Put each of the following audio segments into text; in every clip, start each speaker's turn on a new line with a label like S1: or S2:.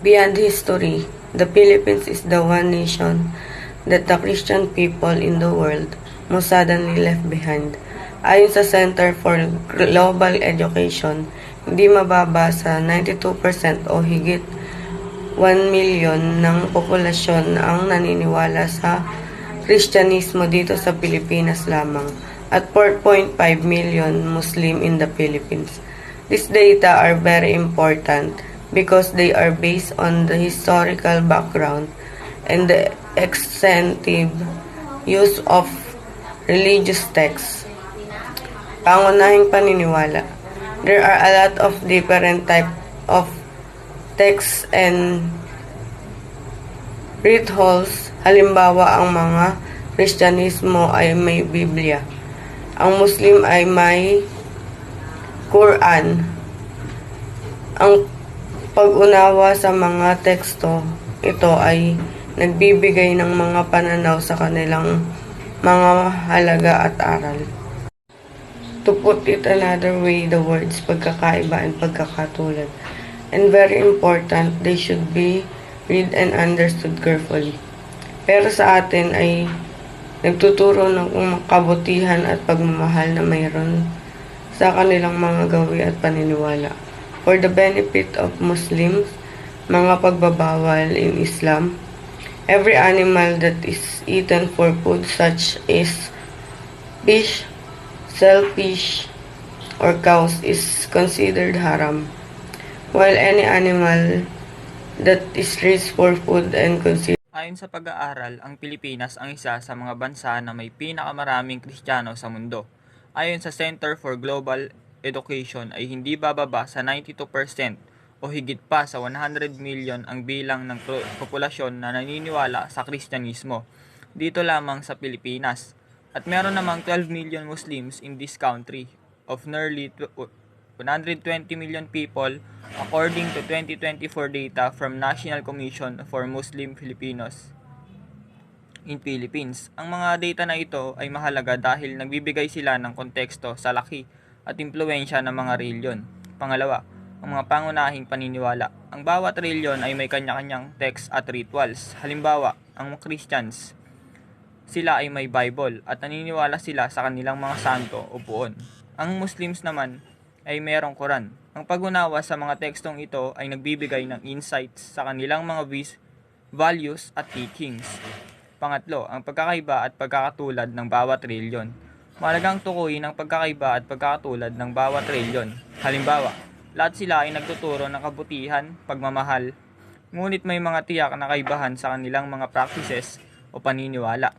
S1: Beyond history, the Philippines is the one nation that the Christian people in the world most suddenly left behind. Ayon sa Center for Global Education, hindi mababa sa 92% o higit 1 million ng populasyon ang naniniwala sa Kristyanismo dito sa Pilipinas lamang at 4.5 million Muslim in the Philippines. These data are very important because they are based on the historical background and the extensive use of religious texts. Pangunahing paniniwala. There are a lot of different type of texts and rituals. Halimbawa, ang mga Kristyanismo ay may Biblia. Ang Muslim ay may Quran. Ang pag-unawa sa mga teksto, ito ay nagbibigay ng mga pananaw sa kanilang mga halaga at aral. To put it another way, the words pagkakaiba and pagkakatulad. And very important, they should be read and understood carefully. Pero sa atin ay nagtuturo ng kabutihan at pagmamahal na mayroon sa kanilang mga gawi at paniniwala. For the benefit of Muslims, mga pagbabawal in Islam, every animal that is eaten for food such as fish, shellfish, or cows is considered haram, while any animal that is raised for food and considered.
S2: Ayon sa pag-aaral, ang Pilipinas ang isa sa mga bansa na may pinakamaraming Kristiyano sa mundo. Ayon sa Center for Global Education ay hindi bababa sa 92% o higit pa sa 100 million ang bilang ng populasyon na naniniwala sa Kristyanismo dito lamang sa Pilipinas. At meron namang 12 million Muslims in this country of nearly 120 million people according to 2024 data from National Commission for Muslim Filipinos in Philippines. Ang mga data na ito ay mahalaga dahil nagbibigay sila ng konteksto sa laki at impluwensya ng mga reliyon. Pangalawa, ang mga pangunahing paniniwala. Ang bawat reliyon ay may kanya-kanyang text at rituals. Halimbawa, ang Christians, sila ay may Bible at naniniwala sila sa kanilang mga santo o puon. Ang Muslims naman ay mayroong Quran. Ang pag-unawa sa mga tekstong ito ay nagbibigay ng insights sa kanilang mga values at teachings. Pangatlo, ang pagkakaiba at pagkakatulad ng bawat reliyon. Mahalagang tukuyin ang pagkakaiba at pagkakatulad ng bawat reliyon. Halimbawa, lahat sila ay nagtuturo ng kabutihan, pagmamahal, ngunit may mga tiyak na kaibahan sa kanilang mga practices o paniniwala.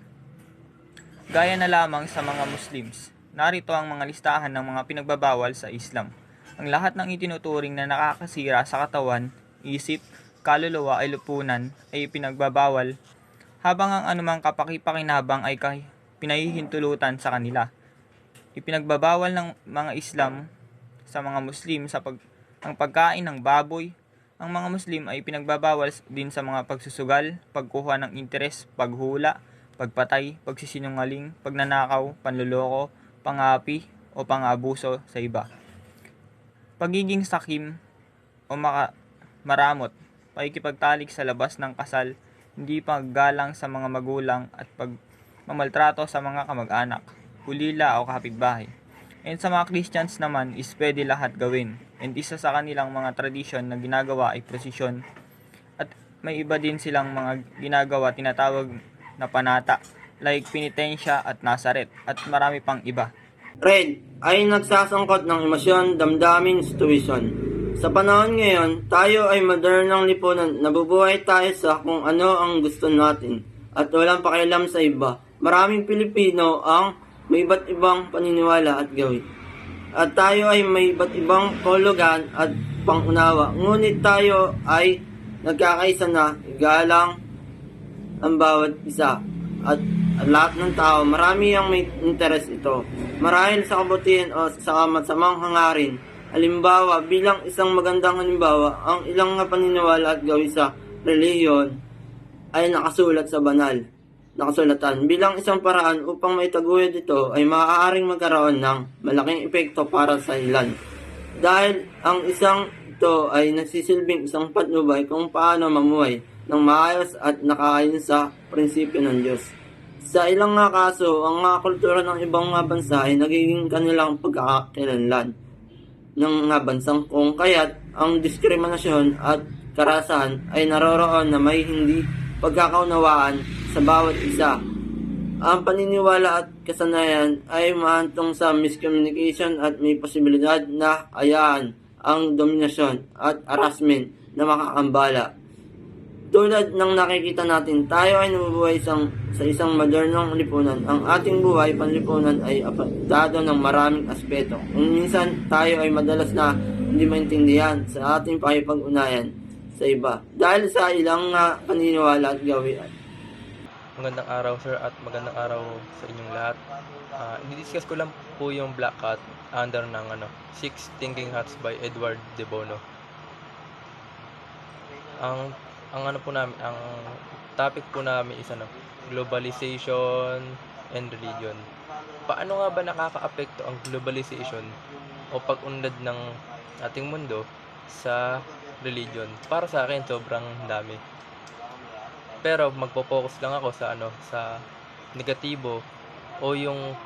S2: Gaya na lamang sa mga Muslims, narito ang mga listahan ng mga pinagbabawal sa Islam. Ang lahat ng itinuturing na nakakasira sa katawan, isip, kaluluwa ay lupunan ay pinagbabawal, habang ang anumang kapakipakinabang ay pinahihintulutan sa kanila. Ipinagbabawal ng mga Islam sa mga Muslim ang pagkain ng baboy. Ang mga Muslim ay pinagbabawal din sa mga pagsusugal, pagkuha ng interes, paghula, pagpatay, pagsisinungaling, pagnanakaw, panluloko, pangapi o pangabuso sa iba. Pagiging sakim o maramot, pakikipagtalik sa labas ng kasal, hindi paggalang sa mga magulang at pagmamaltrato sa mga kamag-anak, ulila o kapitbahay. And sa mga Christians naman is pwede lahat gawin. And isa sa kanilang mga tradisyon na ginagawa ay prosesyon. At may iba din silang mga ginagawa tinatawag na panata, like penitensya at nasaret, at marami pang iba.
S3: Red ay nagsasangkot ng emosyon, damdamin, situasyon. Sa panahon ngayon, tayo ay modernong lipunan, nabubuhay tayo sa kung ano ang gusto natin at walang pakialam sa iba. Maraming Pilipino ang may iba't ibang paniniwala at gawin. At tayo ay may iba't ibang kahulugan at pangunawa. Ngunit tayo ay nagkakaisa na, igalang ang bawat isa. At lahat ng tao, marami ang may interes ito. Marahil sa kabutihan o sa masamang hangarin. Halimbawa, bilang isang magandang halimbawa, ang ilang paniniwala at gawin sa relihiyon ay nakasulat sa nakasulatan. Bilang isang paraan upang maitaguyod ito ay maaaring magkaroon ng malaking epekto para sa ilan. Dahil ang isang ito ay nagsisilbing isang patnubay kung paano mamuhay ng maayos at nakaayon sa prinsipyo ng Diyos. Sa ilang nga kaso, ang mga kultura ng ibang mga bansa ay nagiging kanilang pagkakakilanlan ng mga bansang kung kaya't ang diskriminasyon at karahasan ay naroroon na may hindi pagkakaunawaan sa bawat isa. Ang paniniwala at kasanayan ay mahantong sa miscommunication at may posibilidad na ayaan ang dominasyon at harassment na makakambala. Tulad ng nakikita natin, tayo ay nabubuhay sa isang modernong lipunan. Ang ating buhay panlipunan ay apektado ng maraming aspeto. Kung minsan, tayo ay madalas na hindi maintindihan sa ating pakipag-unayan sa iba dahil sa ilang paniniwala at gawain.
S4: Magandang araw sir at magandang araw sa inyong lahat. I-discuss ko lang po yung Black Cat under ng Six Thinking Hats by Edward de Bono. Ang topic po namin is globalization and religion. Paano nga ba nakakaapekto ang globalization o pag-unlad ng ating mundo sa religion? Para sa akin sobrang dami. Pero magpo-focus lang ako sa sa negatibo o yung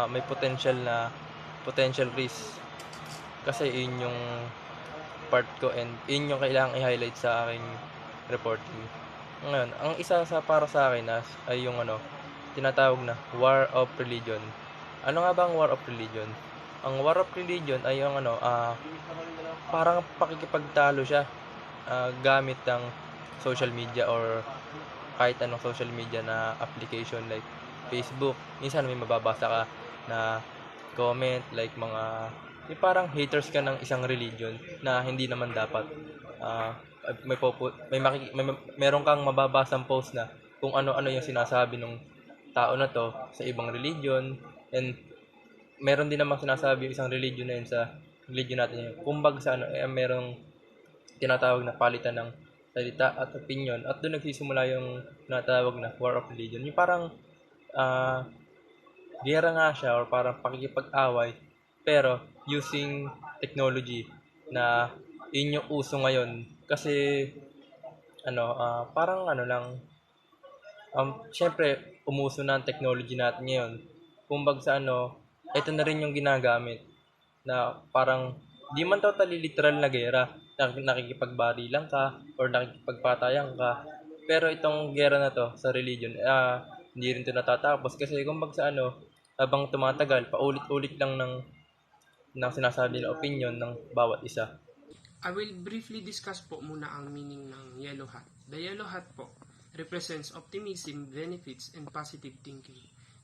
S4: may potential risk. Kasi yun yung part ko and yun yung kailangang i-highlight sa aking reporting. Ngayon, ang isa para sa akin ay yung tinatawag na war of religion. Ano nga ba ang war of religion? Ang war of religion ay yung parang pakikipagtalo siya gamit ng social media or kahit anong social media na application like Facebook. Minsan may mababasa ka na comment like yung parang haters ka ng isang religion na hindi naman dapat. Meron kang mababasang post na kung ano-ano yung sinasabi ng tao na to sa ibang religion, and meron din namang sinasabi yung isang religion na yun sa religion natin yun. Kumbaga sa merong tinatawag na palitan ng salita at opinion, at doon nagsisimula yung tinatawag na war of religion. Yung parang gera nga siya or parang pakikipag-away pero using technology na yun yung uso ngayon. Kasi parang syempre umuso na ang technology natin ngayon. Kumbaga sa ito na rin yung ginagamit na parang di man totally literal na gera, nakikipagbarilan ka or nakikipagpatayan ka, pero itong gera na to sa religion hindi rin to natatapos kasi kumbaga sa habang tumatagal paulit-ulit lang ng sinasabi na opinion ng bawat isa.
S5: I will briefly discuss po muna ang meaning ng yellow hat. The yellow hat po represents optimism, benefits, and positive thinking.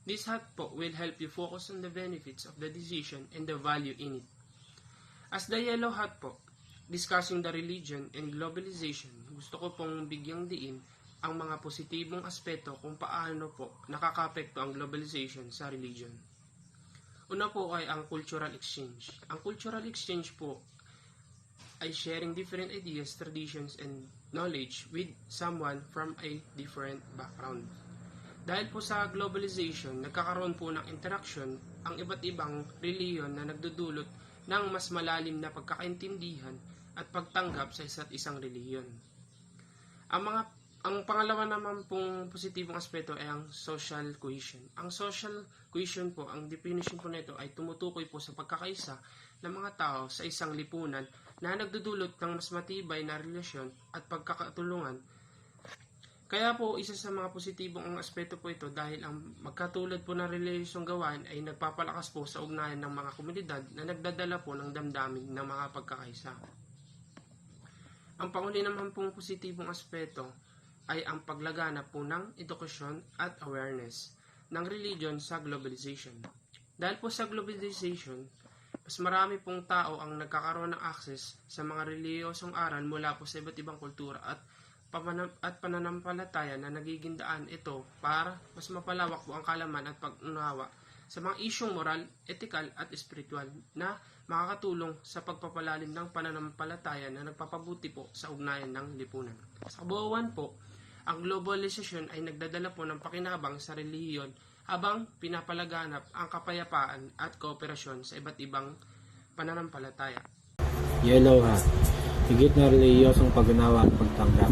S5: This hat po will help you focus on the benefits of the decision and the value in it. As the yellow hat po, discussing the religion and globalization, gusto ko pong bigyang diin ang mga positibong aspeto kung paano po nakakaapekto ang globalization sa religion. Una po ay ang cultural exchange. Ang cultural exchange po ay sharing different ideas, traditions, and knowledge with someone from a different background. Dahil po sa globalization, nagkakaroon po ng interaction ang iba't ibang reliyon na nagdudulot ng mas malalim na pagkakaintindihan at pagtanggap sa isa't isang reliyon. Ang pangalawa naman pong positibong aspeto ay ang social cohesion. Ang social cohesion po, ang definition po nito ay tumutukoy po sa pagkakaisa ng mga tao sa isang lipunan na nagdudulot ng mas matibay na relasyon at pagkakatulungan. Kaya po, isa sa mga positibong aspeto po ito dahil ang magkatulad po ng relation gawain ay nagpapalakas po sa ugnayan ng mga komunidad na nagdadala po ng damdamin ng mga pagkakaisa. Ang panghuli naman pong positibong aspeto ay ang paglaganap po ng edukasyon at awareness ng religion sa globalization. Dahil po sa globalization, mas marami pong tao ang nagkakaroon ng access sa mga reliyosong aral mula po sa iba't ibang kultura at pananampalataya na nagiging daan ito para mas mapalawak po ang kalaman at pag-unawa sa mga isyong moral, etikal at espiritual na makakatulong sa pagpapalalim ng pananampalataya na nagpapabuti po sa ugnayan ng lipunan. Sa kabuuan po, ang globalization ay nagdadala po ng pakinabang sa relihiyon habang pinapalaganap ang kapayapaan at kooperasyon sa iba't ibang pananampalataya.
S6: Yellow Hat, higit na relihiyosong pag-unawa at pagtanggap.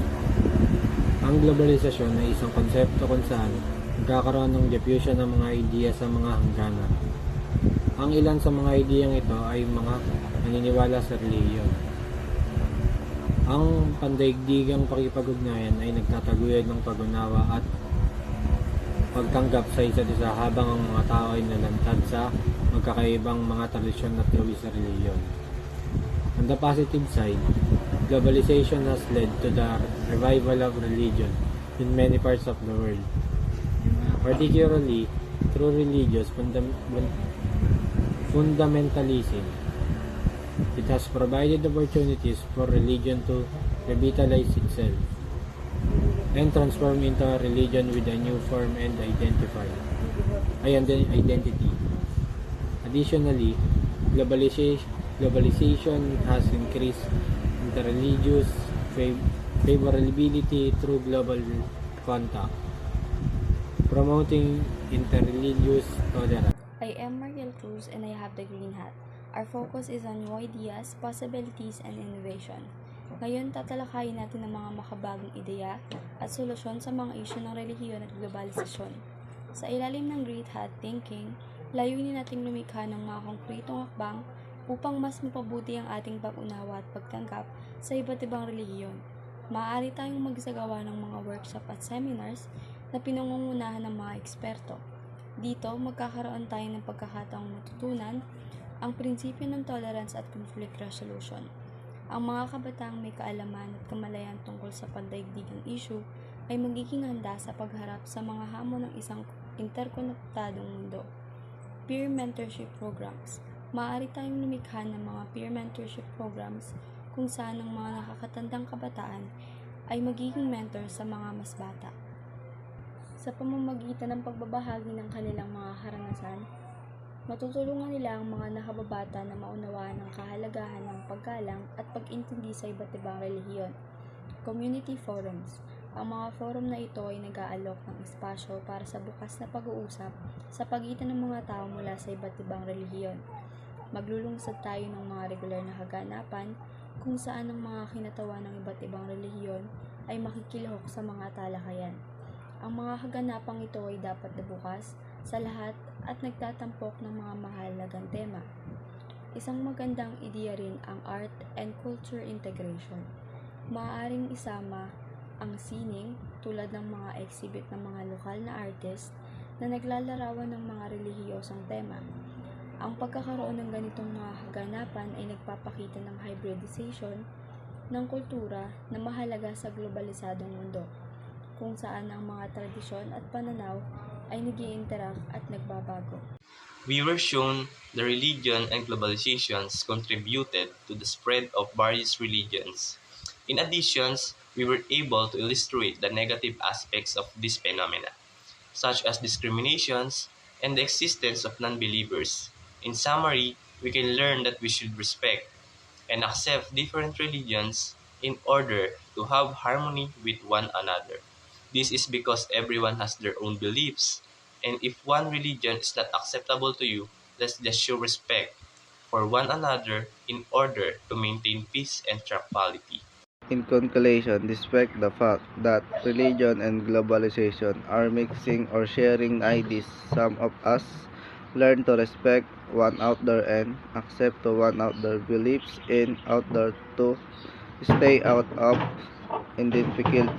S6: Ang globalisasyon ay isang konsepto kung saan nagkakaroon ng diffusion ng mga ideya sa mga hangganan. Ang ilan sa mga ideyang ito ay mga naniniwala sa relihiyon. Ang pandaigdigang pakipag-ugnayan ay nagtataguyod ng pag-unawa at pagtanggap sa isa't isa habang ang mga tao ay nalantad sa magkakaibang mga tradisyon at gawi sa relihiyon. On the positive side, globalization has led to the revival of religion in many parts of the world, particularly through religious fundamentalism. It has provided opportunities for religion to revitalize itself and transform into a religion with a new form and identity. Additionally, globalization has increased interreligious favorability through global contact, promoting interreligious tolerance.
S7: I am Mariel Cruz and I have the green hat. Our focus is on new ideas, possibilities, and innovation. Ngayon, tatalakayin natin ang mga makabagong ideya at solusyon sa mga isyu ng relihiyon at globalisasyon. Sa ilalim ng Great Hat Thinking, layunin nating lumikha ng mga konkretong hakbang upang mas mapabuti ang ating pag-unawa at pagtanggap sa iba't ibang relihiyon. Maaari tayong magsagawa ng mga workshop at seminars na pinangungunahan ng mga eksperto. Dito, magkakaroon tayo ng pagkakataong matutunan ang prinsipyo ng tolerance at conflict resolution. Ang mga kabataang may kaalaman at kamalayan tungkol sa pandaigdigang issue ay magiging handa sa pagharap sa mga hamon ng isang interkonektadong mundo. Peer mentorship programs. Maaari tayong lumikha ng mga peer mentorship programs kung saan ang mga nakakatandang kabataan ay magiging mentor sa mga mas bata. Sa pamamagitan ng pagbabahagi ng kanilang mga karanasan, matutulungan nila ang mga nakababata na maunawaan ang kahalagahan ng paggalang at pag-intindi sa iba't ibang relihiyon. Community forums. Ang mga forum na ito ay nag-aalok ng espasyo para sa bukas na pag-uusap sa pagitan ng mga tao mula sa iba't ibang relihiyon. Maglulungsad tayo ng mga regular na kaganapan kung saan ang mga kinatawan ng iba't ibang relihiyon ay makikilahok sa mga talakayan. Ang mga kaganapang ito ay dapat na bukas sa lahat at nagtatampok ng mga mahalagang tema. Isang magandang ideya rin ang art and culture integration. Maaaring isama ang sining tulad ng mga exhibit ng mga lokal na artist na naglalarawan ng mga relihiyosong tema. Ang pagkakaroon ng ganitong mga kaganapan ay nagpapakita ng hybridization ng kultura na mahalaga sa globalisadong mundo, kung saan ang mga tradisyon at pananaw ay nag-i-interact at nagbabago.
S8: We were shown the religion and globalizations contributed to the spread of various religions. In addition, we were able to illustrate the negative aspects of this phenomena, such as discriminations and the existence of non-believers. In summary, we can learn that we should respect and accept different religions in order to have harmony with one another. This is because everyone has their own beliefs, and if one religion is not acceptable to you, let's just show respect for one another in order to maintain peace and tranquility.
S9: In conclusion, despite the fact that religion and globalization are mixing or sharing ideas, some of us learn to respect one another and accept one another's beliefs in order to stay out of difficulties.